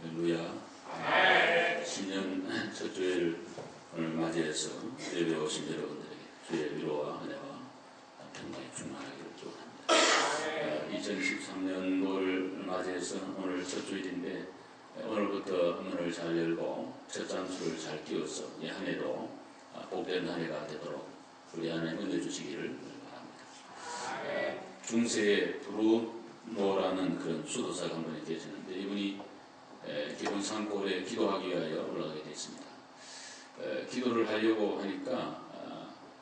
할렐루야. 신년 첫 주일을 오늘 맞이해서 예배 오신 여러분들에게 주의 위로와 은혜와 평강이 충만하기를 축원합니다. 2013년도를 맞이해서 오늘 첫 주일인데 오늘부터 문을 잘 열고 첫 장수를 잘 띄워서 이 한 해도 복된 한 해가 되도록 우리 안에 은혜 주시기를 바랍니다. 중세의 브루노라는 그런 수도사가 한 분이 계시는데 이분이 기본 산골에 기도하기 위하여 올라가게 되었습니다. 기도를 하려고 하니까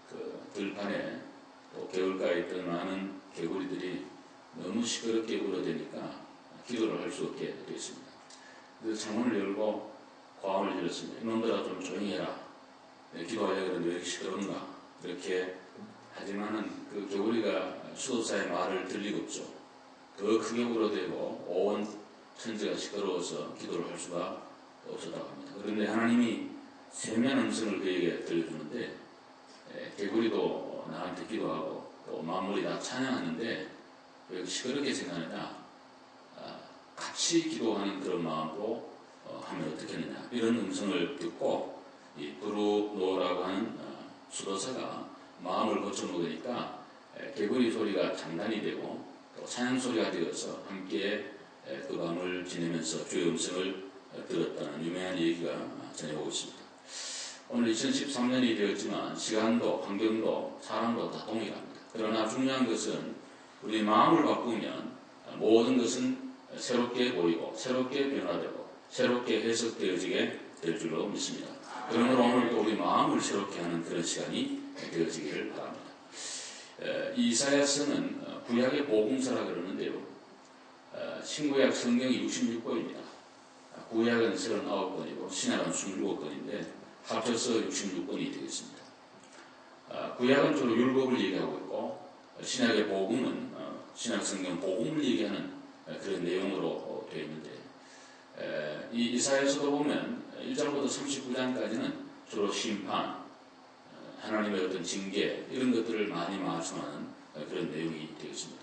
그 들판에 또 개울가에 있던 많은 개구리들이 너무 시끄럽게 울어대니까 기도를 할 수 없게 되었습니다. 그래서 창문을 열고 고함을 질렀습니다. 이놈들아 좀 조용히 해라. 기도하려고 그러는데 왜 이렇게 시끄러운가. 그렇게 하지만은 그 개구리가 수도사의 말을 들리고 없죠. 더 크게 울어대고 온 천지가 시끄러워서 기도를 할 수가 없었다고 합니다. 그런데 하나님이 세미한 음성을 그에게 들려주는데 개구리도 나한테 기도하고 또 만물이 다 찬양하는데 왜 시끄럽게 생각하느냐. 같이 기도하는 그런 마음으로 하면 어떻겠느냐. 이런 음성을 듣고 이 브루노라고 하는 수도사가 마음을 고쳐먹으니까 개구리 소리가 장단이 되고 또 찬양 소리가 되어서 함께 그 밤을 지내면서 주의 음성을 들었다는 유명한 얘기가 전해오고 있습니다. 오늘 2013년이 되었지만 시간도 환경도 사람도 다 동일합니다. 그러나 중요한 것은 우리 마음을 바꾸면 모든 것은 새롭게 보이고 새롭게 변화되고 새롭게 해석되어지게 될 줄로 믿습니다. 그러므로 오늘도 우리 마음을 새롭게 하는 그런 시간이 되어지기를 바랍니다. 이사야서는 구약의 복음서라 그러는데요. 신구약 성경이 66권입니다. 구약은 39권이고 신약은 27권인데 합쳐서 66권이 되겠습니다. 구약은 주로 율법을 얘기하고 있고 신약의 복음은 신약 성경 복음을 얘기하는 그런 내용으로 되어 있는데 이 이사야서도 보면 1장부터 39장까지는 주로 심판, 하나님의 어떤 징계 이런 것들을 많이 말씀하는 그런 내용이 되겠습니다.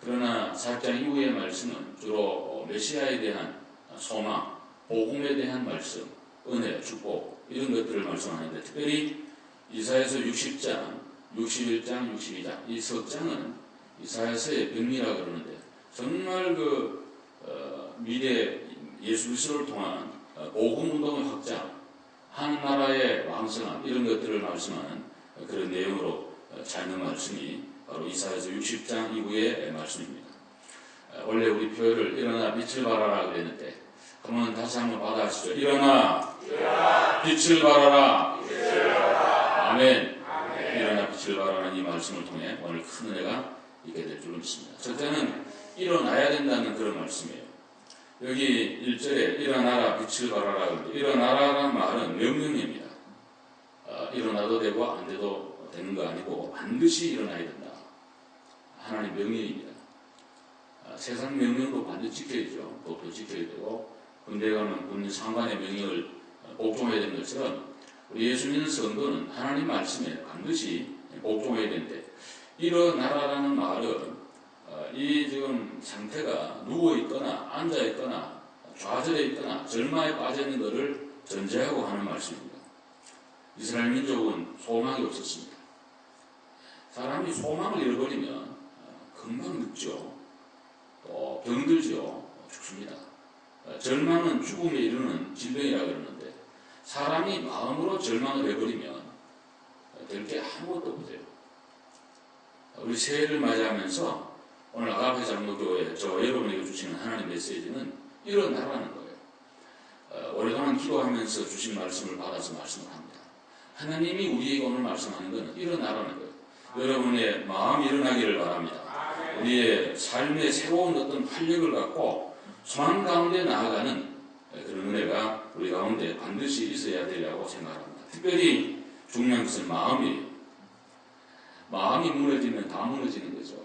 그러나 4장 이후의 말씀은 주로 메시아에 대한 소망, 복음에 대한 말씀, 은혜, 축복 이런 것들을 말씀하는데 특별히 이사야서 60장, 61장, 62장 이 석 장은 이사야서의 변미라 그러는데 정말 미래 예수 그리스도를 통한 복음 운동의 확장, 한 나라의 왕성함 이런 것들을 말씀하는 그런 내용으로 찾는 말씀이 바로 이사야서 60장 이후의 말씀입니다. 원래 우리 표현을 일어나 빛을 발하라 그랬는데 그러면 다시 한번 받아하시죠. 일어나 빛을 발하라. 아멘. 일어나 빛을 발하라는 이 말씀을 통해 오늘 큰 은혜가 있게 될 줄 믿습니다. 첫째는 일어나야 된다는 그런 말씀이에요. 여기 1절에 일어나라 빛을 발하라 그러는데 일어나라라는 말은 명령입니다. 일어나도 되고 안 돼도 되는 거 아니고 반드시 일어나야 된다. 하나님 명령입니다. 세상 명령도 반드시 지켜야죠. 법도 지켜야 되고 군대 가면 군 상관의 명령을 복종해야 되는 것처럼 우리 예수 믿는 성도는 하나님 말씀에 반드시 복종해야 되는데 일어나라라는 말은 이 지금 상태가 누워있거나 앉아있거나 좌절해 있거나 절망에 빠져있는 것을 전제하고 하는 말씀입니다. 이스라엘 민족은 소망이 없었습니다. 사람이 소망을 잃어버리면 금방 늙죠. 또 병들죠. 죽습니다. 절망은 죽음에 이르는 질병이라 그러는데 사람이 마음으로 절망을 해버리면 될 게 아무것도 없어요. 우리 새해를 맞이하면서 오늘 아가페 장로교회 저 여러분에게 주시는 하나님 메시지는 일어나라는 거예요. 오랫동안 기도하면서 주신 말씀을 받아서 말씀을 합니다. 하나님이 우리에게 오늘 말씀하는 것은 일어나라는 거예요. 여러분의 마음이 일어나기를 바랍니다. 우리의 삶의 새로운 어떤 활력을 갖고 소망 가운데 나아가는 그런 은혜가 우리 가운데 반드시 있어야 되려고 생각합니다. 특별히 중요한 것은 마음이에요. 마음이 무너지면 다 무너지는 거죠.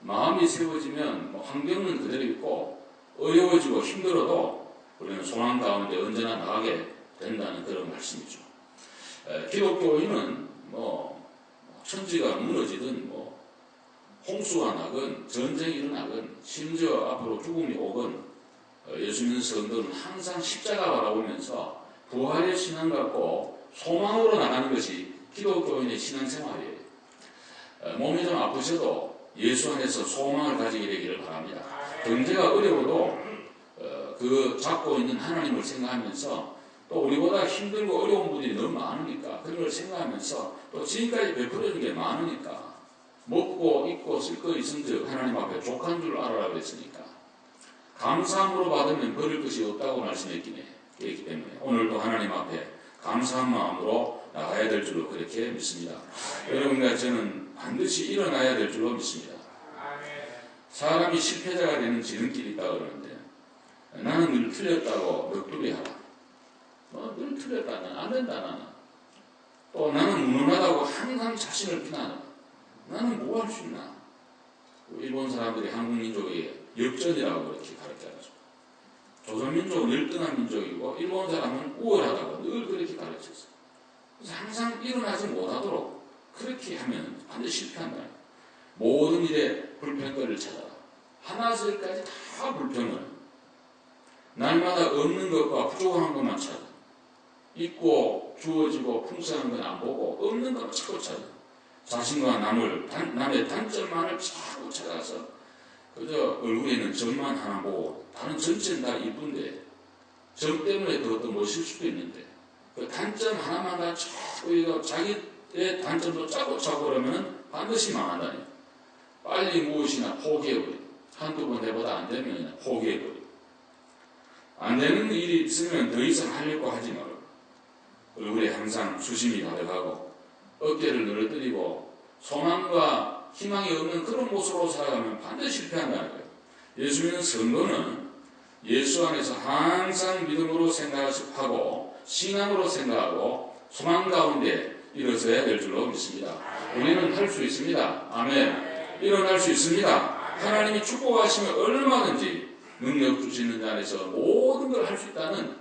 마음이 세워지면 환경은 그대로 있고 어려워지고 힘들어도 우리는 소망 가운데 언제나 나가게 된다는 그런 말씀이죠. 기독교인은 천지가 무너지든 홍수가 나건 전쟁이 일어나건 심지어 앞으로 죽음이 오건 예수 믿는 성도는 항상 십자가 바라보면서 부활의 신앙 갖고 소망으로 나가는 것이 기독교인의 신앙생활이에요. 몸이 좀 아프셔도 예수 안에서 소망을 가지게 되기를 바랍니다. 경제가 어려워도 그 잡고 있는 하나님을 생각하면서 또 우리보다 힘들고 어려운 분들이 너무 많으니까 그런 걸 생각하면서 또 지금까지 베풀어준 게 많으니까 먹고 입고 쓸 거 있은즉 하나님 앞에 족한 줄 알아라 그랬으니까 감사함으로 받으면 버릴 것이 없다고 말씀했기 때문에 오늘도 하나님 앞에 감사한 마음으로 나가야 될 줄로 그렇게 믿습니다. 여러분과 저는 반드시 일어나야 될 줄로 믿습니다. 사람이 실패자가 되는 지름길이 있다고 그러는데 나는 늘 틀렸다고 넋두리하라. 늘 틀렸다. 나는 안 된다. 나는. 또 나는 무능하다고 항상 자신을 비난한다. 나는 뭐 할 수 있나? 일본 사람들이 한국 민족의 역전이라고 그렇게 가르쳐가지고 조선민족은 열등한 민족이고 일본 사람은 우월하다고 늘 그렇게 가르쳤어요. 그래서 항상 일어나지 못하도록 그렇게 하면 반드시 실패한다. 모든 일에 불평거리를 찾아라. 하나절까지 다 불평을. 날마다 없는 것과 부족한 것만 찾아. 있고 주어지고 풍성한 건 안 보고 없는 것만 자꾸 찾아. 자신과 남의 단점만을 자꾸 찾아서 그저 얼굴에 있는 점만 하나 보고 다른 전체는 다 이쁜데 점 때문에 더 멋질 수도 있는데 그 단점 하나만 다 자꾸 자기의 단점도 짜고 그러면 반드시 망한다니. 빨리 무엇이나 포기해버려. 한두 번 해보다 안 되면 그냥 포기해버려. 안 되는 일이 있으면 더 이상 하려고 하지 말고 얼굴에 항상 수심이 가득하고 어깨를 늘어뜨리고 소망과 희망이 없는 그런 모습으로 살아가면 반드시 실패한다는 거예요. 예수 믿는 성도는 예수 안에서 항상 믿음으로 생각하고 신앙으로 생각하고 소망 가운데 일어서야 될 줄로 믿습니다. 우리는 할 수 있습니다. 아멘. 일어날 수 있습니다. 하나님이 축복하시면 얼마든지 능력 주시는 자에서 모든 걸 할 수 있다는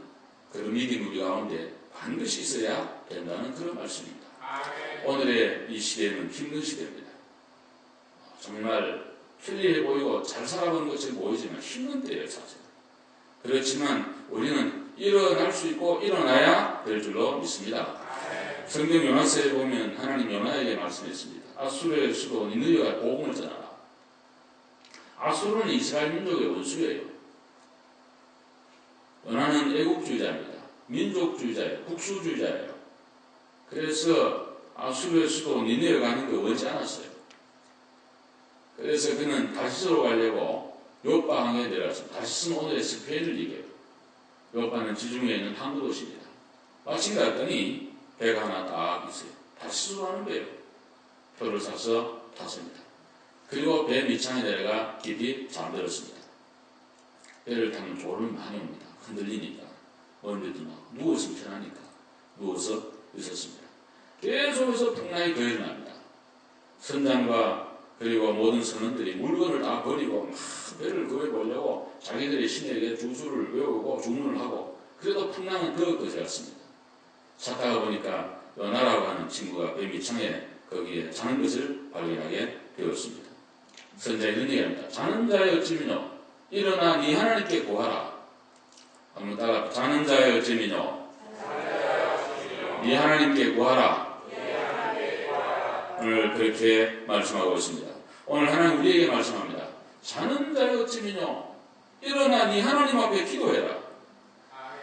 그런 믿음 우리 가운데 반드시 있어야 된다는 그런 말씀입니다. 오늘의 이 시대는 힘든 시대입니다. 정말 편리해 보이고 잘 살아본 것처럼 보이지만 힘든 때예요, 사실. 그렇지만 우리는 일어날 수 있고 일어나야 될 줄로 믿습니다. 성경 요나서에 보면 하나님 요나에게 말씀했습니다. 아수르의 수도 니느웨가 복음을 전하라. 아수르는 이스라엘 민족의 원수예요. 요나는 애국주의자입니다. 민족주의자예요. 국수주의자예요. 그래서 아수르의 수도 니느웨 가는 거 원치 않았어요. 그래서 그는 다시스로 가려고 요빠항에 내려갔습니다. 다시스는 오늘의 스페인을 얘기해요. 요빠는 지중해에 있는 항구 도시입니다. 마침 갔더니 배가 하나 딱 있어요. 다시스로 가는 배예요. 표를 사서 탔습니다. 그리고 배 밑창에 내려가 깊이 잠들었습니다. 배를 타면 졸음이 많이 옵니다. 흔들리니까. 얼음에도 막 누워서 편하니까 누워서 있었습니다. 계속해서 풍랑이 더 일어납니다. 선장과 그리고 모든 선원들이 물건을 다 버리고 막 배를 구해보려고 자기들의 신에게 주술을 외우고 주문을 하고 그래도 풍랑은 더 거세졌습니다. 찾다가 보니까 요나라고 하는 친구가 배 밑창에 거기에 자는 것을 발견하게 되었습니다. 선자 이런 얘기합니다. 자는 자의 어찌미뇨 일어나 네 하나님께 구하라. 한번 따라 자는 자의 어찌미뇨 네 하나님께 구하라. 오늘 그렇게 말씀하고 있습니다. 오늘 하나님 우리에게 말씀합니다. 자는 자의 어찌미뇨 일어나 네 하나님 앞에 기도해라.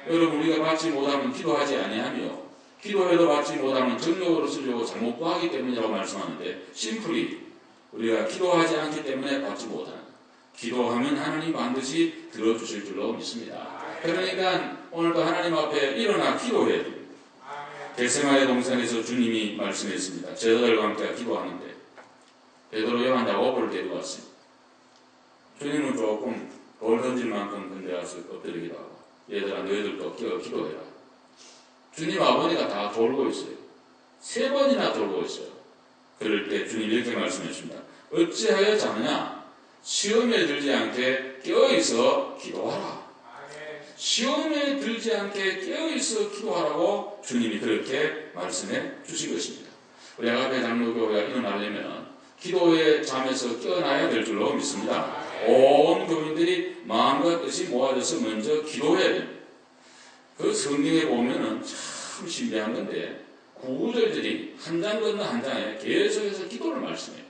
여러분 우리가 받지 못하면 기도하지 아니하며 기도해도 받지 못하면 정력으로 쓰려고 잘못 구하기 때문이라고 말씀하는데 심플히 우리가 기도하지 않기 때문에 받지 못하는 기도하면 하나님 반드시 들어주실 줄로 믿습니다. 그러니까 오늘도 하나님 앞에 일어나 기도해야 됩니다. 겟세마네 동산에서 주님이 말씀했습니다. 제자들과 함께 기도하는데 베드로 요한 야고보를 데리고 왔어요. 주님은 조금 돌 던질 만큼 근데 가서 엎드려 기도하고 얘들아 너희들도 기도해라. 주님 아버지가 다 돌고 있어요. 3번이나 돌고 있어요. 그럴 때 주님 이렇게 말씀했습니다. 어찌하여 자느냐? 시험에 들지 않게 깨어있어 기도하라. 시험에 들지 않게 깨어있어 기도하라고 주님이 그렇게 말씀해 주신 것입니다. 우리 아가페 장로교회가 일어나려면 기도의 잠에서 깨어나야 될 줄로 믿습니다. 온 교인들이 마음과 뜻이 모아져서 먼저 기도해야 됩니다. 그 성경에 보면은 참 신비한 건데 구절들이 한 장 건너 한 장에 계속해서 기도를 말씀해요.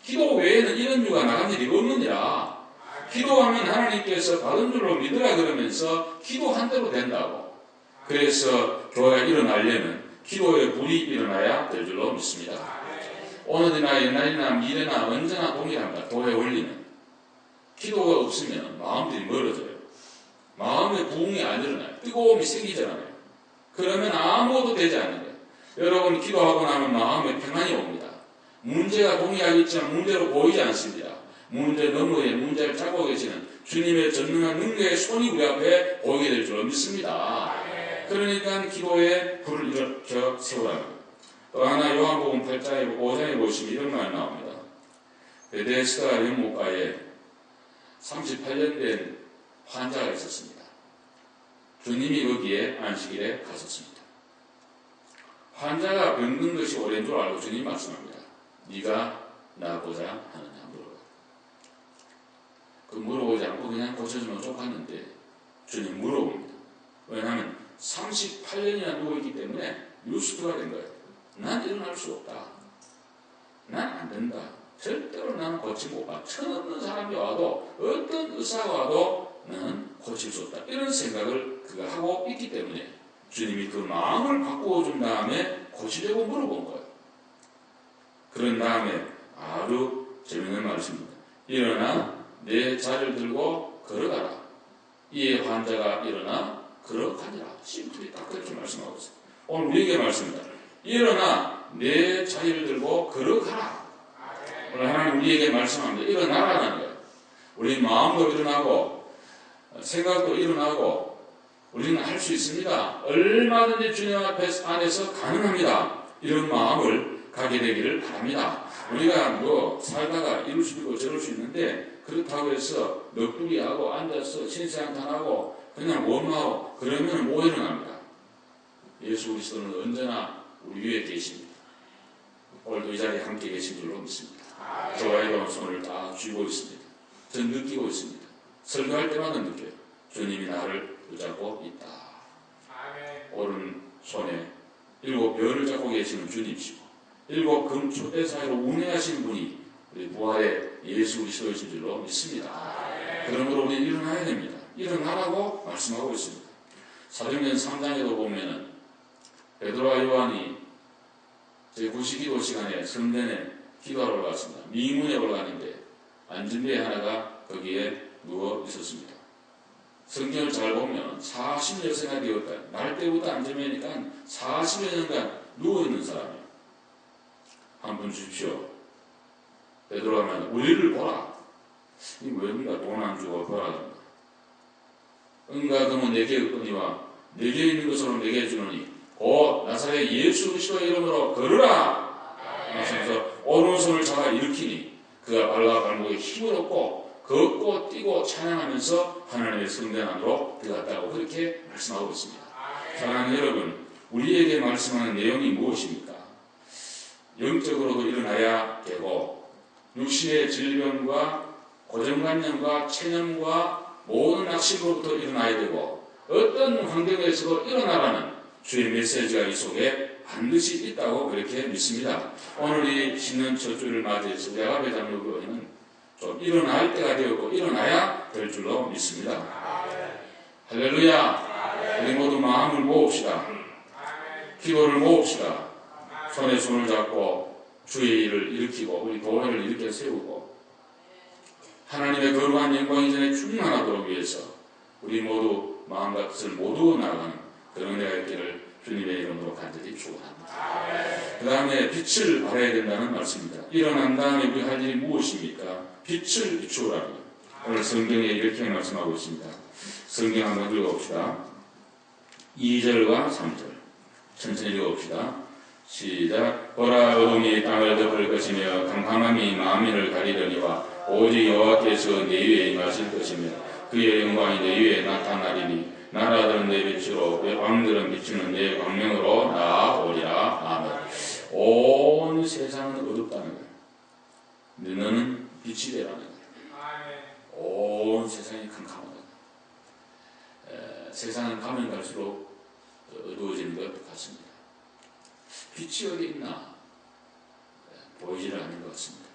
기도 외에는 이런 유가 나간 일이 없느니라. 기도하면 하나님께서 받은 줄로 믿으라 그러면서 기도한 대로 된다고. 그래서 교회가 일어나려면 기도의 불이 일어나야 될 줄로 믿습니다. 오늘이나 옛날이나 미래나 언제나 동일합니다. 교회 원리는. 기도가 없으면 마음들이 멀어져요. 마음의 부흥이 안 일어나요. 뜨거움이 생기잖아요. 그러면 아무것도 되지 않는 거예요. 여러분 기도하고 나면 마음에 평안이 옵니다. 문제가 동의하겠지만 문제로 보이지 않습니다. 문제 너머에 문제를 잡고 계시는 주님의 전능한 능력의 손이 우리 앞에 보이게 될 줄 믿습니다. 그러니까 기도에 불을 일으켜 세우라는 거예요. 또 하나 요한복음 8장에 5장에 보시면 이런 말이 나옵니다. 베데스다 연못가에 38년 된 환자가 있었습니다. 주님이 거기에 안식일에 갔었습니다. 환자가 병든 것이 오랜 줄 알고 주님이 말씀합니다. 네가 나보자 하느냐 물어봐. 그 물어보지 않고 그냥 고쳐주면 좋았는데 주님 물어봅니다. 왜냐하면 38년이나 누워있기 때문에 뉴스가 된 거예요. 난 일어날 수 없다. 난 안 된다. 절대로 나는 고치 못 봐. 천없는 사람이 와도 어떤 의사가 와도 나는 고칠 수 없다. 이런 생각을 그가 하고 있기 때문에 주님이 그 마음을 바꾸어 준 다음에 고치려고 물어본 거예요. 그런 다음에 아주 재밌는 말씀입니다. 일어나 내 자리를 들고 걸어가라. 이에 환자가 일어나 걸어가니라. 심플히 딱 그렇게 말씀하고 있어요. 오늘 우리에게 말씀입니다. 일어나 내 자리를 들고 걸어가라. 오늘 하나님 우리에게 말씀합니다. 일어나라는 거예요. 우리 마음도 일어나고 생각도 일어나고 우리는 할 수 있습니다. 얼마든지 주님 안에서 가능합니다. 이런 마음을 가게 되기를 바랍니다. 우리가 뭐 살다가 이럴 수 있고 저럴 수 있는데 그렇다고 해서 넋두리하고 앉아서 신세한탄하고 그냥 원망하고 그러면 못 일어납니다. 예수 그리스도는 언제나 우리 위에 계십니다. 오늘도 이 자리에 함께 계신 줄로 믿습니다. 저와 여러분 손을 다 쥐고 있습니다. 전 느끼고 있습니다. 설교할 때마다 느껴요. 주님이 나를 붙잡고 있다. 오른손에 7별을 잡고 계시는 주님이시고 7 금초대 사이로 운행하시는 분이 우리 부활의 예수 그리스도이신 줄로 믿습니다. 그러므로 우리는 일어나야 됩니다. 일어나라고 말씀하고 있습니다. 사도행전 3장에도 보면은 베드로와 요한이 제9시기도 시간에 성전에 기도하러 올라갔습니다. 미문에 올라가는데 앉은 데 하나가 거기에 누워 있었습니다. 성경을 잘 보면 40여 세가 되었다. 날 때부터 앉으면니까 40여 년간 누워있는 사람이에요. 한 분 주십시오. 베드로가 말합니다. 우리를 보라. 이 왜인가 돈 안 주고 보라. 은과 금은 내게 없거니와 내게 있는 것으로 내게 주노니 곧 나사렛 예수 그리스도의 이름으로 걸으라. 그래서 오른손을 잡아 일으키니 그가 발과 발목에 힘을 얻고 걷고 뛰고 찬양하면서 하나님의 성전 안으로 들어갔다고 그렇게 말씀하고 있습니다. 사랑하는 여러분, 우리에게 말씀하는 내용이 무엇입니까? 영적으로도 일어나야 되고 육신의 질병과 고정관념과 체념과 모든 악심으로부터 일어나야 되고 어떤 환경에서도 일어나라는 주의 메시지가 이 속에 반드시 있다고 그렇게 믿습니다. 오늘 이 신년 첫 주를 맞이해서 우리 아가베 장로교회는 좀 일어날 때가 되었고 일어나야 될 줄로 믿습니다. 할렐루야. 우리 모두 마음을 모읍시다. 기도를 모읍시다. 손에 손을 잡고 주의 일을 일으키고 우리 교회를 일으켜 세우고 하나님의 거룩한 영광 이전에 충만하도록 위해서 우리 모두 마음과 뜻을 모두 나아가는 그런 은혜가 있기를 주님의 이름으로 간절히 축원합니다. 그 다음에 빛을 발해야 된다는 말씀입니다. 일어난 다음에 우리 할 일이 무엇입니까? 빛을 비추라는 거예요. 오늘 성경에 이렇게 말씀하고 있습니다. 성경 한번 읽어봅시다. 2절과 3절 천천히 읽어봅시다. 시작. 보라 어둠이 땅을 덮을 것이며 캄캄함이 만민을 가리려니와 오직 여호와께서 내 위에 임하실 것이며 그의 영광이 내 위에 나타나리니 나라들은 내 빛으로 왕들은 비추는 내 광명으로 나아오리라. 아멘. 온 세상은 어둡다는 거예요. 너는 빛이 되라는 거예요. 온 세상이 캄캄하다. 세상은 가면 갈수록 어두워지는 것 같습니다. 빛이 어디 있나 보이지를 않는 것 같습니다.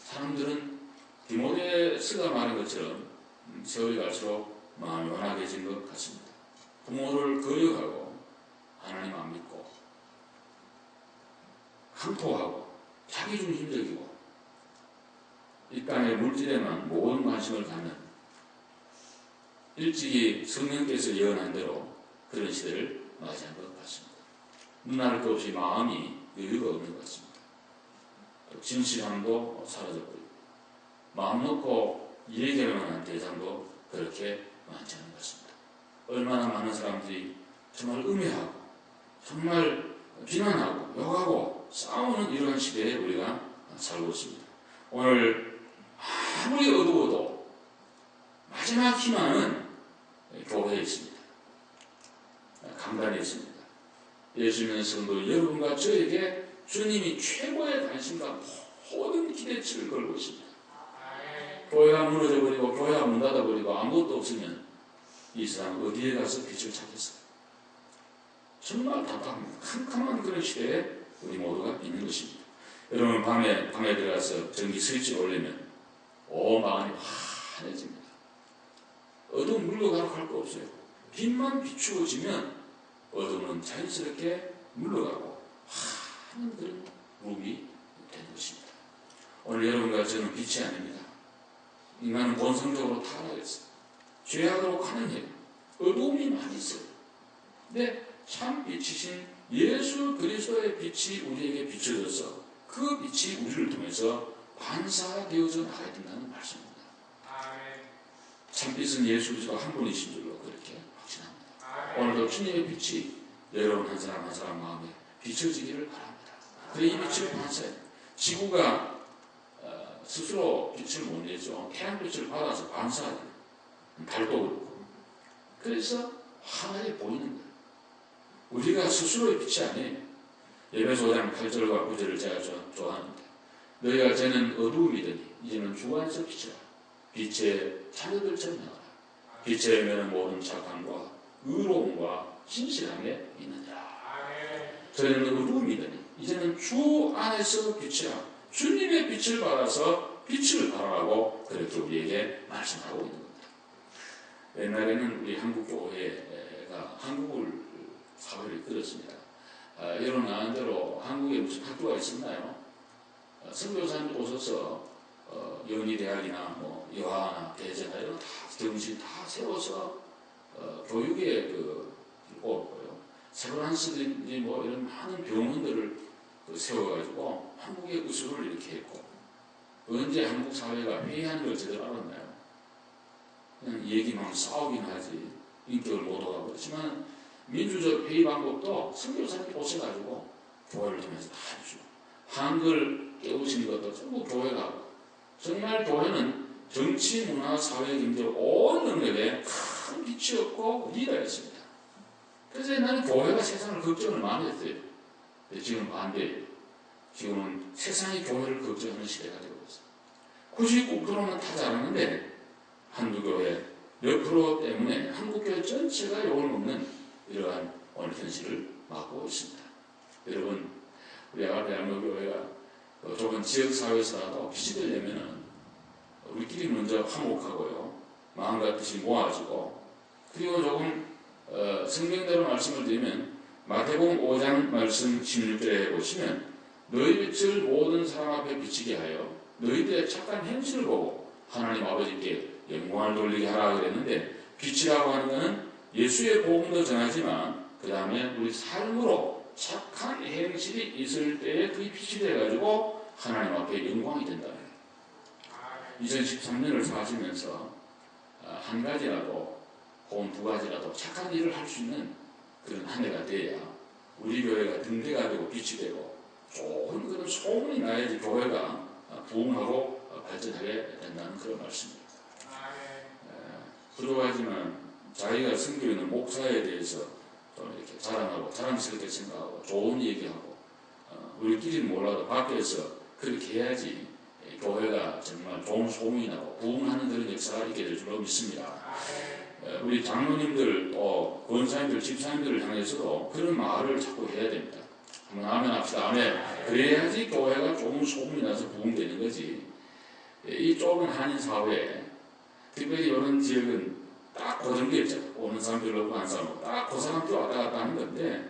사람들은 디모데스가 말한 것처럼 세월이 갈수록 마음이 완악해진 것 같습니다. 부모를 거역하고 하나님 안 믿고 항토하고 자기중심적이고 이 땅의 물질에만 모든 관심을 갖는 일찍이 성령께서 예언한 대로 그런 시대를 맞이한 것 같습니다. 눈알 것 없이 마음이 여유가 없는 것 같습니다. 진실함도 사라져버리고 마음 놓고 얘기할 만한 대상도 그렇게 많지 않은 것 같습니다. 얼마나 많은 사람들이 정말 음해하고 정말 비난하고 욕하고 싸우는 이러한 시대에 우리가 살고 있습니다. 오늘 아무리 어두워도 마지막 희망은 교회에 있습니다. 강단에 있습니다. 예수 믿는 성도 여러분과 저에게 주님이 최고의 관심과 모든 기대치를 걸고 있습니다. 교회가 무너져버리고 교회가 문 닫아버리고 아무것도 없으면 이 사람 어디에 가서 빛을 찾겠어요? 정말 답답합니다. 캄캄한 그런 시대에 우리 모두가 있는 것입니다. 여러분 밤에 들어가서 전기 스위치를 올리면 온 마음이 환해집니다. 어두운 물러가고 할 거 없어요. 빛만 비추어지면 어둠은 자연스럽게 물러가고 환한 그런 룸이 되는 것입니다. 오늘 여러분과 저는 빛이 아닙니다. 인간은 본성적으로 타락했어요. 죄악으로 가난해요. 어두움이 많이 있어요. 근데 참 빛이신 예수 그리스도의 빛이 우리에게 비춰져서 그 빛이 우리를 통해서 반사되어져 나가야 된다는 말씀입니다. 참빛은 예수 그리스도 한 분이신 줄로 그렇게 확신합니다. 오늘도 주님의 빛이 여러분 한 사람 한 사람 마음에 비춰지기를 바랍니다. 그래 이 빛을 반사해요. 지구가 스스로 빛을 못 내죠. 태양빛을 받아서 반사해요. 달도 그렇고. 그래서 하나에 보이는 거예요. 우리가 스스로의 빛이 아니에요. 에베소 5장 8절과 9절을 제가 좋아합니다. 너희가 전에는 어두움이더니 이제는 주 안에서 빛이라. 빛의 자녀들처럼 나가라. 빛의 열매는 모든 착함과 의로움과 진실함에 있느니라. 저희는 어두움이더니 이제는 주 안에서 빛이라. 주님의 빛을 받아서 빛을 발하라고 그렇게 우리에게 말씀하고 있는 겁니다. 옛날에는 우리 한국 교회가 한국을 사회를 이끌었습니다. 여러분 아는 대로 한국에 무슨 학교가 있었나요? 선교사님들 오셔서 연희대학이나 뭐 여하나 대제나 이런 다 경실 다 세워서 교육에 꼽고요. 세브란스든지 뭐 이런 많은 병원들을 세워가지고 한국의 우수를 이렇게 했고 언제 한국 사회가 회의하는 걸 제대로 알았나요? 그냥 얘기만 싸우긴 하지 인격을 못 오가고 그렇지만 민주적 회의 방법도 선교사님이 오셔가지고 교회를 통해서 다 해주고 한글 깨우치는 것도 전부 교회가 하고 정말 교회는 정치, 문화, 사회, 경제 온 영역에 큰 빛이었고 리더였습니다. 그래서 나는 교회가 세상을 걱정을 많이 했어요. 근데 지금 반대예요. 지금은 세상이 교회를 걱정하는 시대가 되고 있어요. 99%는 다 잘하는데 한두 교회 몇 프로 때문에 한국교회 전체가 욕을 먹는 이러한 오늘 현실을 맡고 있습니다. 여러분 우리 아가대학로교회가 좁은 지역사회에서라도 빛이 되려면 우리끼리 먼저 화목하고요. 마음과 뜻이 모아지고 그리고 조금 성경대로 말씀을 드리면 마태복음 5장 말씀 16절에 보시면 너희 빛을 모든 사람 앞에 비치게 하여 너희들의 착한 행실을 보고 하나님 아버지께 영광을 돌리게 하라 그랬는데 빛이라고 하는 것은 예수의 복음도 전하지만 그 다음에 우리 삶으로 착한 행실이 있을 때에 그게 빛이 돼가지고 하나님 앞에 영광이 된다. 2013년을 사시면서 한 가지라도 혹은 두 가지라도 착한 일을 할 수 있는 그런 한 해가 돼야 우리 교회가 등대가 되고 빛이 되고 좋은 그런 소문이 나야지 교회가 부흥하고 발전하게 된다는 그런 말씀입니다. 부족하지만 자기가 섬기고 있는 목사에 대해서 좀 이렇게 자랑하고 자랑스럽게 생각하고 좋은 얘기하고 우리끼리는 몰라도 밖에서 그렇게 해야지 교회가 정말 좋은 소문이 나고 부흥하는 그런 역사가 있게 될 줄로 믿습니다. 우리 장로님들, 권사님들, 집사님들을 향해서도 그런 말을 자꾸 해야 됩니다. 한번 아멘 합시다. 아멘. 그래야지 교회가 좋은 소문이 나서 부흥되는 거지. 이 좁은 한인 사회에 특별히 이런 지역은 딱 고정되어 있잖아요. 오는 사람들 없고 한 사람 없고 딱 그 사람들 왔다 갔다 하는 건데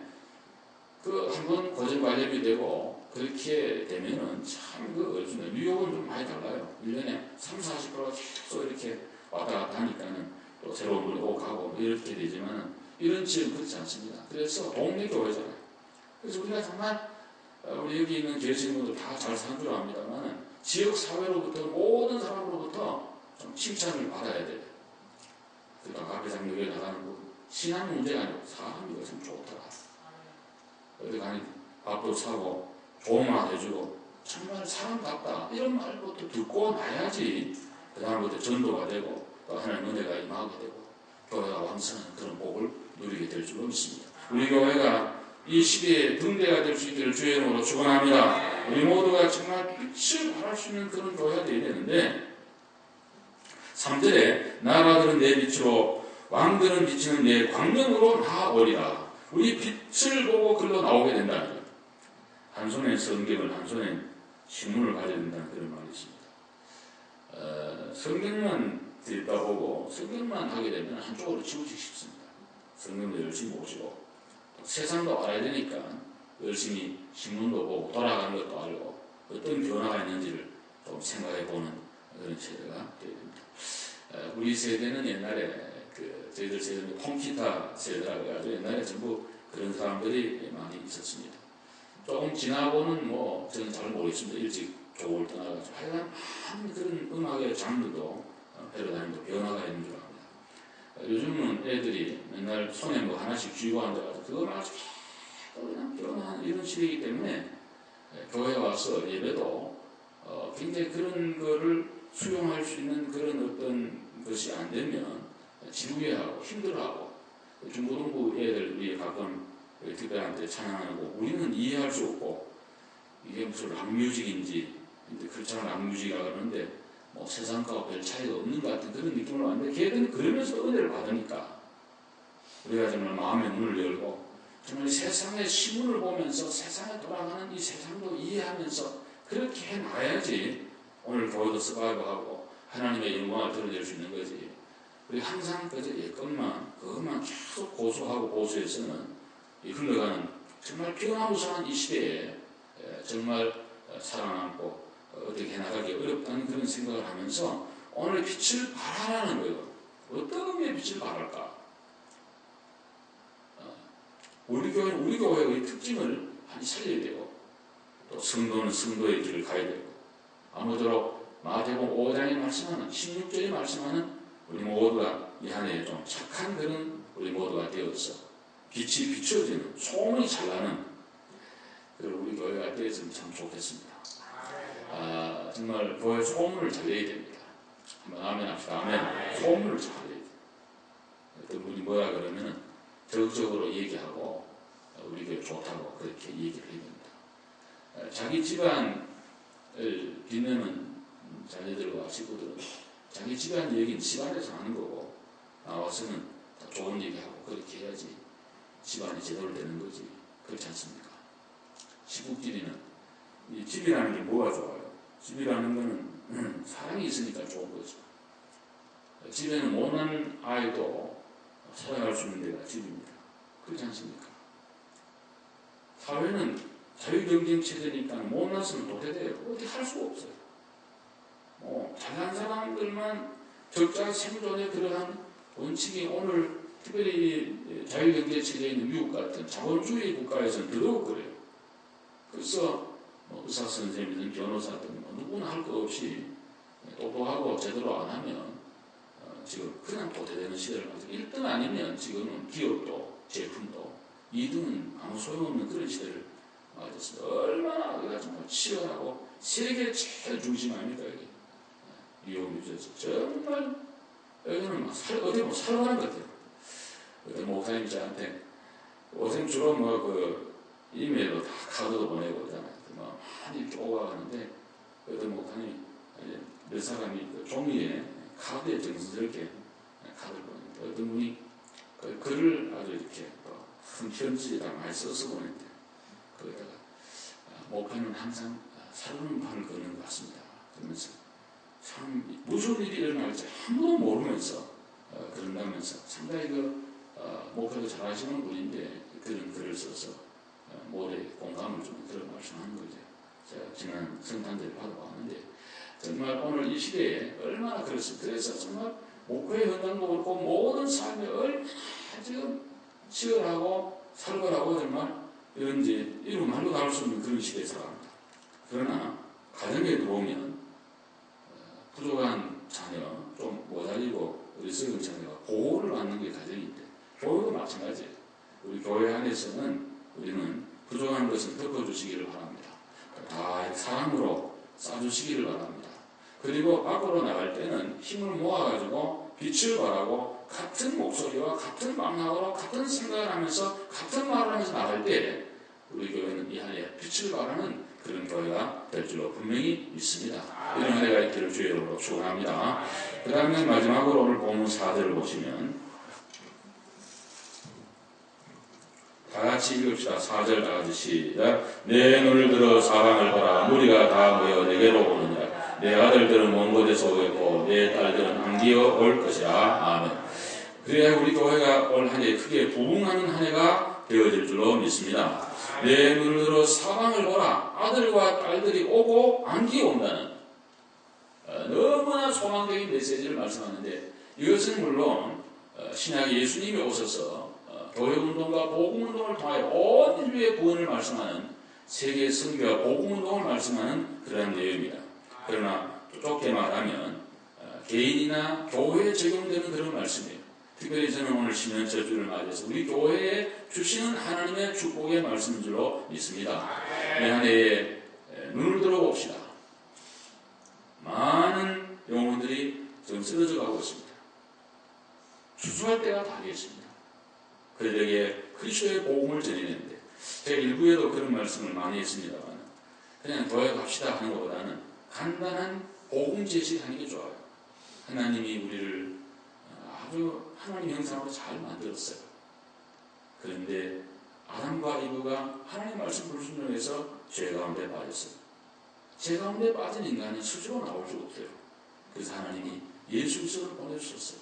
그 한번 고정 관념이 되고 그렇게 되면은 참 뉴욕은 좀 많이 달라요. 1년에 30~40%가 계속 이렇게 왔다 갔다 하니까는 또 새로운 분이 오고 가고 이렇게 되지만 이런 지역은 그렇지 않습니다. 그래서 동네 교회잖아요. 그래서 우리가 정말 우리 여기 있는 교회생분들 다 잘 사는 줄 압니다만 지역 사회로부터 모든 사람으로부터 좀 칭찬을 받아야 돼요. 그러니까 앞에 장로교회 나가는 거 신앙 문제가 아니고 사람이 참 좋더라. 어디 가니 밥도 사고 좋은 말 해주고 정말 사람답다 이런 말부터 듣고 나야지 그 다음부터 전도가 되고 또 하나님 은혜가 임하게 되고 교회가 왕성한 그런 복을 누리게 될 줄로 믿습니다. 우리 교회가 이 시대에 등대가 될 수 있기를 주의 이름으로 축원합니다. 우리 모두가 정말 빛을 발할 수 있는 그런 교회가 되어야 되는데 3절에 나라들은 내 빛으로 왕들은 비치는 내 광명으로 나아오리라. 우리 빛을 보고 글로 나오게 된다는 거예요. 한 손에 성경을 한 손에 신문을 가져야 된다는 그런 말이 있습니다. 성경만 듣다 보고 성경만 하게 되면 한쪽으로 치우치기 쉽습니다. 성경도 열심히 보시고 세상도 알아야 되니까 열심히 신문도 보고 돌아가는 것도 알고 어떤 변화가 있는지를 좀 생각해 보는 그런 세대가 되어야 됩니다. 우리 세대는 옛날에 저희들 세대는 컴퓨터 세대라고 해가지고 옛날에 전부 그런 사람들이 많이 있었습니다. 조금 지나고는 저는 잘 모르겠습니다. 일찍 교육을 떠나가지고 하여간 많은 그런 음악의 장르도 패러다임도 변화가 있는 줄 압니다. 요즘은 애들이 맨날 손에 하나씩 쥐고 앉아가지고 그걸 아주 그냥 변화하는 이런 시대이기 때문에 교회에 와서 예배도 굉장히 그런 거를 수용할 수 있는 그런 어떤 것이 안 되면 지루해하고 힘들어하고 중고등부 애들 우리 가끔 특별한테 찬양하고 우리는 이해할 수 없고 이게 무슨 락뮤직인지 그렇잖아 락뮤직이라고 그러는데 세상과 별 차이가 없는 것 같은 그런 느낌으로 왔는데 걔들은 그러면서 은혜를 받으니까 우리가 정말 마음의 문을 열고 정말 세상의 신문을 보면서 세상에 돌아가는 이 세상도 이해하면서 그렇게 해놔야지 오늘 교회도 서바이브하고 하나님의 영광을 드러낼 수 있는 거지. 우리 항상 그것만 계속 고수하고 고수해서는 흘러가는 정말 변화무쌍한 이 시대에 정말 살아남고 어떻게 해나가기 어렵다는 그런 생각을 하면서 오늘 빛을 발하라는 거예요. 어떤 의미의 빛을 발할까? 우리 교회의 특징을 많이 살려야 되고 또 성도는 성도의 길을 가야 되고 아무쪼록 마태복음 5장에 말씀하는 16절에 말씀하는 우리 모두가 이 한 해에 좀 착한 그런 우리 모두가 되어서 빛이 비춰지는 소문이 잘 나는 그런 우리 교회가 되었으면 참 좋겠습니다. 정말 교회 소문을 잘 내야 됩니다. 한번 아멘 합시다. 아멘. 소문을 잘 내야 돼요. 어떤 분이 뭐라 그러면은 적극적으로 얘기하고 우리 교회 좋다고 그렇게 얘기를 해야 됩니다. 자기 집안을 빛내는 자녀들과 식구들은 자기 집안 얘기는 집안에서 하는 거고 나와서는 다 좋은 얘기하고 그렇게 해야지 집안이 제대로 되는 거지. 그렇지 않습니까? 시국끼리는 이 집이라는 게 뭐가 좋아요? 집이라는 거는 사랑이 있으니까 좋은 거죠. 집에는 못난 아이도 사랑할 수 있는 데가 집입니다. 그렇지 않습니까? 사회는 자유경쟁 체제니까 못났으면 도태돼요. 어떻게 할 수가 없어요. 잘난 사람들만 적자 생존에 들어간 원칙이 오늘 특별히 자유경제 체제에 있는 미국 같은 자본주의 국가에서는 더더욱 그래요. 그래서 의사 선생님이든 변호사든 누구나 할 거 없이 똑똑하고 제대로 안 하면 지금 그냥 도태되는 시대를 가지고 1등 아니면 지금은 기업도 제품도 2등은 아무 소용없는 그런 시대를 맞았습니다. 얼마나 우리가 정말 치열하고 세계 제일 중심 아닙니까 여기 뉴욕 뉴저지 정말 여기는 어디 보면 살아가는 것 같아요. 그때 목사님이 저한테 요즘 주로 이메일로 다 카드도 보내고 있잖아요. 많이 쪼가가는데 어떤 목사님이 몇 사람이 그 종이에 카드에 정성스럽게 카드를 보냈는데 어떤 분이 그 글을 아주 이렇게 큰 편지에다 많이 써서 보냈는데 거기다가 목표는 항상 살아오는 판을 걷는 것 같습니다. 그러면서 참 무슨 일이 일어날지 아무도 모르면서 그런다면서 상당히 목표도 잘 하시는 분인데 그런 글을 써서 모래 공감을 좀 그런 말씀하는 거죠. 제가 지난 성탄절에 받아봤는데 정말 오늘 이 시대에 얼마나 그렇습니다. 그래서 정말 목표의 현장도 그렇고 모든 삶에 얼마나 지금 치열하고 살벌하고 정말 이런지 이루 말로 나올 수 없는 그런 시대에 살아갑니다. 그러나 가정에 들어오면 부족한 자녀, 좀 모자리고 어리석은 자녀가 보호를 받는 게 가정인데 교회도 마찬가지예요. 우리 교회 안에서는 우리는 부족한 것을 덮어주시기를 바랍니다. 다 사랑으로 싸주시기를 바랍니다. 그리고 밖으로 나갈 때는 힘을 모아가지고 빛을 발하고 같은 목소리와 같은 방향으로 같은 생각을 하면서 같은 말을 하면서 나갈 때 우리 교회는 이 안에 빛을 발하는 그런 교회가 될 줄로 분명히 믿습니다. 이런 은혜가 있기를 주의 이름으로 축원합니다. 그 다음에 마지막으로 오늘 본문 4절을 보시면 다 같이 읽읍시다. 4절 다 같이 시작. 내 눈을 들어 사방을 보라. 무리가 다 모여 내게로 오느니라. 내 아들들은 먼 곳에서 오겠고 내 딸들은 안기어 올 것이라. 아멘. 그래야 우리 교회가 올 한 해 크게 부흥하는 한 해가 되어질 줄로 믿습니다. 내 눈을 들어 사방을 보라. 아들과 딸들이 오고 안기어 온다는 너무나 소망적인 메시지를 말씀하는데 이것은 물론 신약에 예수님이 오셔서 교회운동과 복음운동을 통하여 온 인류의 구원을 말씀하는 세계 선교와 복음운동을 말씀하는 그런 내용입니다. 그러나 좁게 말하면 개인이나 교회에 적용되는 그런 말씀이에요. 특별히 저는 오늘 신년철주를 맞이해서 우리 교회에 주시는 하나님의 축복의 말씀인 줄로 믿습니다. 이 한 해에 눈을 들어봅시다. 많은 영혼들이 지금 쓰러져 가고 있습니다. 추수할 때가 다 됐습니다. 그들에게 그리스도의 복음을 전해내는데 제가 일부에도 그런 말씀을 많이 했습니다만 그냥 교회 갑시다 하는 것보다는 간단한 복음 제시하는 게 좋아요. 하나님이 우리를 아주 하나님 형상으로 잘 만들었어요. 그런데 아담과 이브가 하나님 말씀 불순종해서 죄 가운데 빠졌어요. 죄 가운데 빠진 인간은 스스로 나올 수 없어요. 그래서 하나님이 예수 그리스도를 보내주셨어요.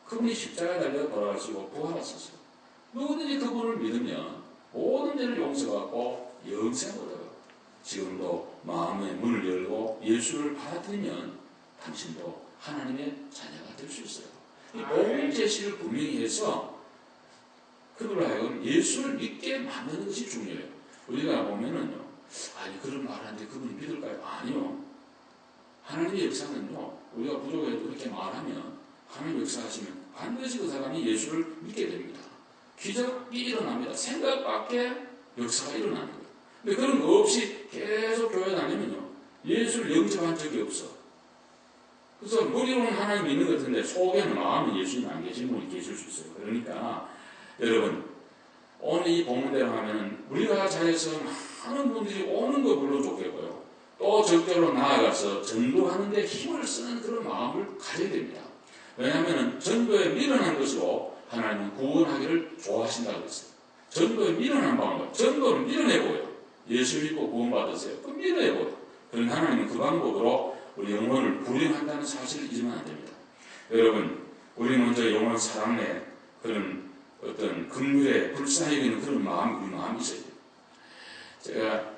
그분이 십자가에 달려 돌아가시고 부활하셨어요. 누구든지 그분을 믿으면 모든 죄를 용서받고 영생을 얻어요. 지금도 마음의 문을 열고 예수를 받아들이면 당신도 하나님의 자녀가 될 수 있어요. 이 복음 제시를 분명히 해서 그들로 하여금 예수를 믿게 만드는 것이 중요해요. 우리가 보면은요, 아니 그런 말하는데 그분이 믿을까요? 아니요. 하나님의 역사는요, 우리가 부족해도 그렇게 말하면 하나님 역사하시면 반드시 그 사람이 예수를 믿게 됩니다. 기적이 일어납니다. 생각 밖에 역사가 일어나는 거예요. 근데 그런 거 없이 계속 교회 다니면요, 예수를 영접한 적이 없어. 그래서 머리로는 하나님 믿는 것 같은데 속에는 마음은 예수님 안 계신 분이 계실 수 있어요. 그러니까 여러분 오늘 이 본문대로 하면 우리가 잘해서 많은 분들이 오는 거 물론 좋겠고요. 또 적절로 나아가서 전도하는 데 힘을 쓰는 그런 마음을 가져야 됩니다. 왜냐하면 전도에 미련한 것으로 하나님은 구원하기를 좋아하신다고 했어요. 전도에 미련한 방법, 전도는 미련해보여요. 예수 믿고 구원받으세요. 그 미련해보여요. 그런 하나님은 그 방법으로 우리 영혼을 구원한다는 사실을 잊으면 안 됩니다. 여러분, 우리 먼저 영혼 사랑에 그런 어떤 긍휼에 불쌍히 여기는 그런 마음이 우리 마음이 있어야 돼요. 제가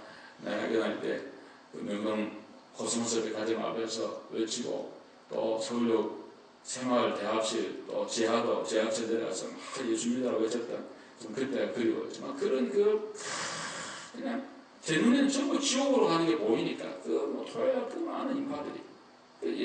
대학교 다닐 때 그 명동 코스모스 백화점 앞에서 외치고 또 서울역 새마을 대합실 또 제하도 제합실 내려가서 막 예수 믿으라고 외쳤던 좀 그때가 그리웠지만 그런 그냥 제 눈에는 전부 지옥으로 가는 게 보이니까 뭐 토요일 그 많은 인파들이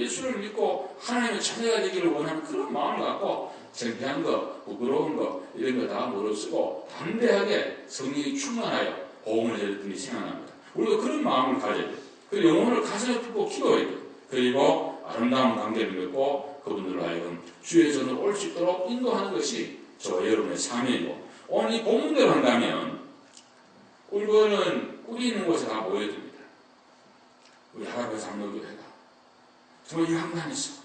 예수를 믿고 하나님의 자녀가 되기를 원하는 그런 마음을 갖고 창피한 거, 부끄러운 거 이런 거 다 무릅쓰고 담대하게 성령이 충만하여 복음을 전했더니 생각납니다. 우리가 그런 마음을 가져야 돼요. 그 영혼을 가슴에 품고 기도해야 돼요. 그리고 아름다운 관계를 맺고 그분들로 하여금 주의 전으로 올 수 있도록 인도하는 것이 저와 여러분의 사명이고 오늘 이 본문대로 한다면 울거는 꿀이 있는 곳에 다 모여듭니다. 우리 하나님의 장로교회가 정말 이 한간에서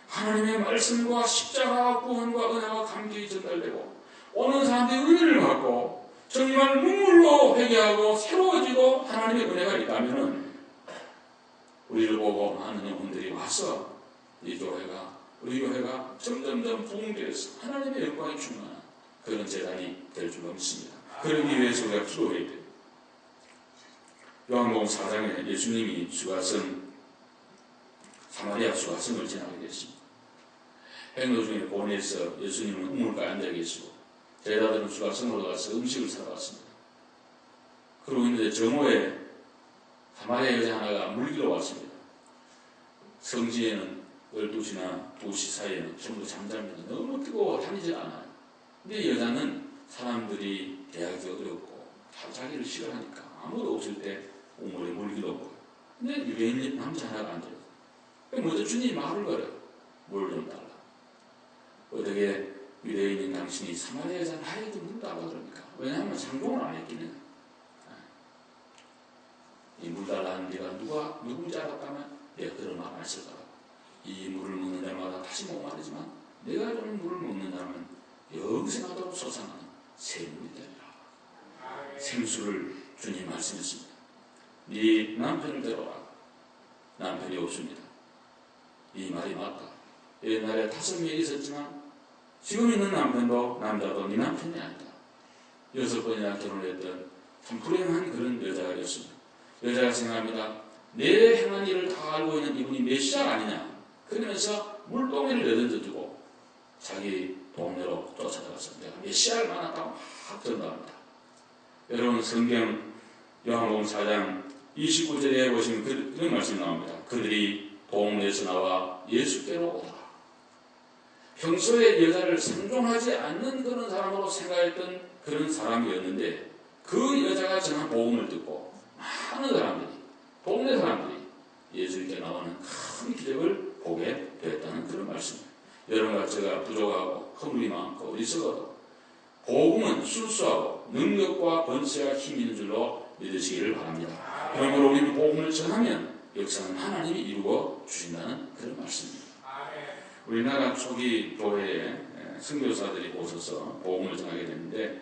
하나님의 말씀과 십자가 구원과 은혜와 감격이 전달되고 오는 사람들이 은혜를 받고 정말 눈물로 회개하고 새로워지고 하나님의 은혜가 있다면 우리를 보고 많은 영혼들이 와서 이 교회가 우리 교회가 점점점 부흥되어서 하나님의 영광이 충만한 그런 재단이 될 줄로 믿습니다. 그러기 위해서 우리가 기도해야 돼요. 요한복음 4장에 예수님이 사마리아 수가성을 지나게 됐습니다. 행로 중에 고원에서 예수님은 우물가에 앉아 계시고 제자들은 수가성으로 가서 음식을 사러 갔습니다. 그러고 있는데 정오에 사마리아 여자 하나가 물기로 왔습니다. 성지에는 12시나 2시 사이에는 전부 잠잠합니다. 너무 뜨거워 다니질 않아요. 근데 여자는 사람들이 대하기 어렵고 자기를 싫어하니까 아무도 없을 때 우물에 물기로 온 거예요. 근데 유대인 남자 하나가 앉아요. 먼저 주님이 말을 걸어요. 물 좀 달라. 어떻게 유대인인 당신이 사마리아 여자 나에게 물 달라 그럽니까? 왜냐하면 상종을 안 했기는. 이 물 달라는 네가 누군지 알았다면 내가 그런 말을 했을 거라고. 이 물을 먹는 데마다 다시 못 말이지만 내가 주는 물을 먹는다면 영생하도록 솟아나는 샘물이 되리라. 생수를 주님 말씀했습니다. 네 남편을 데려오라. 남편이 없습니다. 이 말이 맞다. 옛날에 5명이 있었지만 지금 있는 남편도 남자도 네 남편이 아니다. 6번이나 결혼을 했던 참 불행한 그런 여자가 있습니다. 여자가 생각합니다. 내 행한 일을 다 알고 있는 이분이 메시아 아니냐. 그러면서 물동이를 내던져주고 자기 동네로 쫓아들어서 내가 메시아를 만났다고 막 전도합니다. 여러분 성경 요한복음 4장 29절에 보시면 그런 말씀이 나옵니다. 그들이 동네에서 나와 예수께로 오더라. 평소에 여자를 상종하지 않는 그런 사람으로 생각했던 그런 사람이었는데 그 여자가 전한 복음을 듣고 많은 사람들이 동네 사람들이 예수님께 나오는 큰 기적을 보게 되었다는 그런 말씀입니다. 여러분과 제가 부족하고 허물이 많고 어리석어도 복음은 순수하고 능력과 권세와 힘이 있는 줄로 믿으시기를 바랍니다. 그러므로 우리는 복음을 전하면 역사는 하나님이 이루어 주신다는 그런 말씀입니다. 우리나라 초기 교회에 선교사들이 오셔서 복음을 전하게 됐는데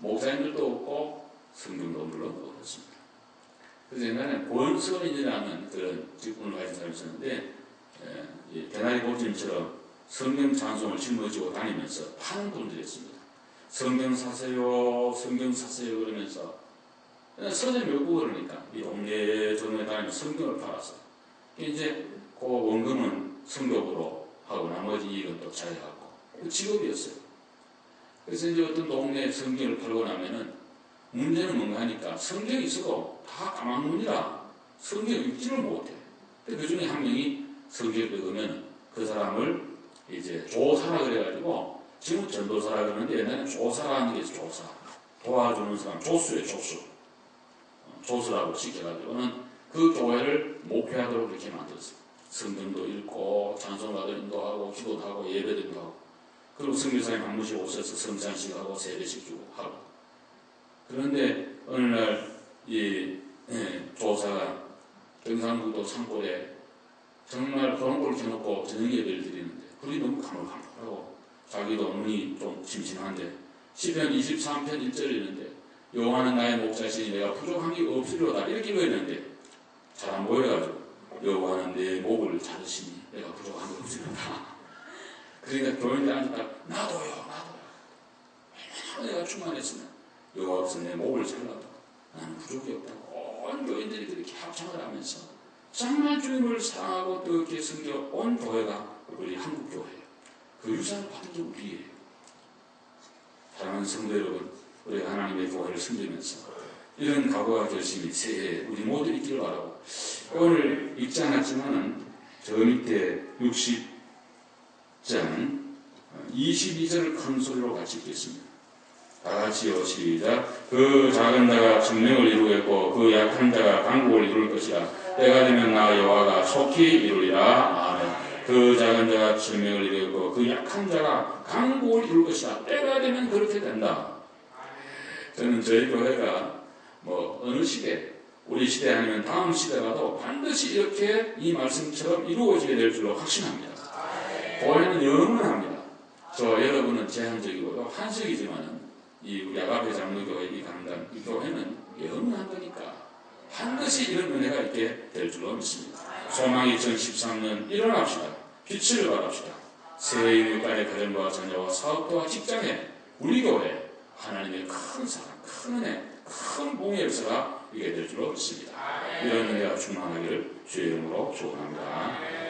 목사님들도 없고 성경도 물론 없었습니다. 그래서 옛날에 권선인이라는 그런 직분을 가진 사람이 있었는데 대나리 보침처럼 성경 찬송을 짊어지고 다니면서 파는 분들이 있습니다. 성경 사세요, 성경 사세요 그러면서 서점 열고 그러니까 이 동네 저동네 다니면서 성경을 팔았어요. 이제 그 원금은 성격으로 하고 나머지 이익은 또 자기하고 그 직업이었어요. 그래서 이제 어떤 동네에 성경을 팔고 나면은 문제는 뭔가 하니까 성경이 있어도 다 까막눈이라 성경을 읽지를 못해. 그 중에 한 명이 성경을 읽으면 그 사람을 이제 조사라 그래가지고 지금 전도사라 그러는데 옛날에는 조사라는 게 있어요. 조사. 도와주는 사람, 조수예요, 조수. 조수라고 시켜가지고는 그 교회를 목회하도록 그렇게 만들었어요. 성경도 읽고 찬송가도 인도하고 기도도 하고 예배도 하고 그리고 선교사님 한 번씩 오셔서 성찬식 하고 세례식 주고 하고 그런데 어느 날 이 조사가 경상북도 산골에 정말 그런 걸 켜놓고 저녁 예배를 드리는데 불이 너무 가물가물하고 자기도 눈이 좀 침침한데 시편 23편 1절이 있는데 여호와는 나의 목자시니 내가 부족한 게 없으리로다 이렇게 읽었는데 잘 안 보여가지고 여호와는 내 목을 자르시니 내가 부족한 게 없으리로다. 그러니까 교인들 앉았다 나도요. 얼마나 내가 충만했으면 여호와 없어 내 목을 잘라도 나는 부족이 없다고 온 교인들이 그렇게 합창을 하면서 정말 주님을 사랑하고 뜨겁게 섬겨 온 교회가 우리 한국교회예요. 그 유산을 받은 게 우리예요. 사랑하는 성도 여러분, 우리가 하나님의 교회를 섬기면서 이런 각오와 결심이 새해에 우리 모두 있기를 바라고 오늘 읽지 않았지만은 저 밑에 60장 22절을 큰 소리로 같이 읽겠습니다. 다 같이요 시작. 그 작은 자가 천명을 이루겠고 그 약한 자가 강국을 이룰 것이라. 때가 되면 나 여호와가 속히 이루리라. 아멘. 그 작은 자가 천명을 이루겠고 그 약한 자가 강국을 이룰 것이라. 때가 되면 그렇게 된다. 저는 저희 교회가 어느 시대 우리 시대 아니면 다음 시대가도 반드시 이렇게 이 말씀처럼 이루어지게 될 줄로 확신합니다. 교회는 영원합니다. 여러분은 제한적이고요, 한식이지만은 이 우리 아가페 장로교회 이 강단, 이 교회는 영원하다니까 반드시 이런 은혜가 있게 될 줄로 믿습니다. 소망이 2013년 일어납시다. 빛을 발합시다. 새 인류간의 가정과 자녀와 사업과 직장에 우리 교회 하나님의 큰 사랑, 큰 은혜, 큰 봉의 역사가 있게 될 줄로 믿습니다. 이런 은혜가 충만하기를 주의 이름으로 축원합니다.